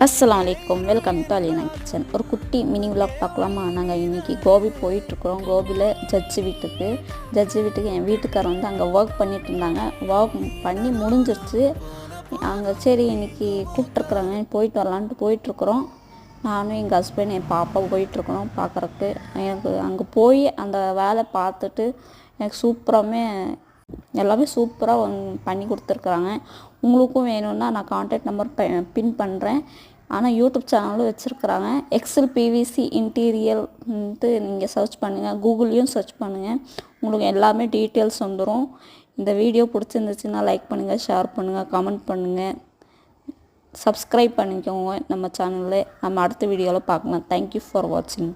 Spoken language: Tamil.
அஸ்ஸலாமு அலைக்கும். Welcome to Alina kitchen. ஒரு குட்டி மினி விலாக் பார்க்கலாமா? நாங்கள் இன்றைக்கி கோபி போயிட்டுருக்குறோம். கோபியில் ஜட்ஜு வீட்டுக்கு என் வீட்டுக்காரர் வந்து அங்கே ஒர்க் பண்ணிட்டு இருந்தாங்க. ஒர்க் பண்ணி முடிஞ்சிருச்சு. அங்கே சரி இன்றைக்கி கூப்பிட்ருக்குறாங்க, போயிட்டு வரலான்ட்டு போயிட்டுருக்குறோம். நானும் எங்கள் ஹஸ்பண்ட் என் பாப்பா போயிட்டுருக்குறோம் பார்க்குறக்கு. எனக்கு அங்கே போய் அந்த வேலை பார்த்துட்டு எனக்கு எல்லாமே சூப்பராக பண்ணி கொடுத்துருக்குறாங்க. உங்களுக்கும் வேணும்னா நான் கான்டாக்ட் நம்பர் பின் பண்ணுறேன். ஆனால் யூடியூப் சேனலும் வச்சுருக்குறாங்க. எக்ஸல் பிவிசி இன்டீரியல்ன்ட்டு நீங்கள் சர்ச் பண்ணுங்கள், கூகுள்லேயும் சர்ச் பண்ணுங்கள், உங்களுக்கு எல்லாமே டீட்டெயில்ஸ் வந்துடும். இந்த வீடியோ பிடிச்சிருந்துச்சுன்னா லைக் பண்ணுங்கள், ஷேர் பண்ணுங்கள், கமெண்ட் பண்ணுங்கள், சப்ஸ்கிரைப் பண்ணிக்கோங்க நம்ம சேனலில். நம்ம அடுத்த வீடியோவில் பார்க்கலாம். தேங்க்யூ ஃபார் வாட்சிங்.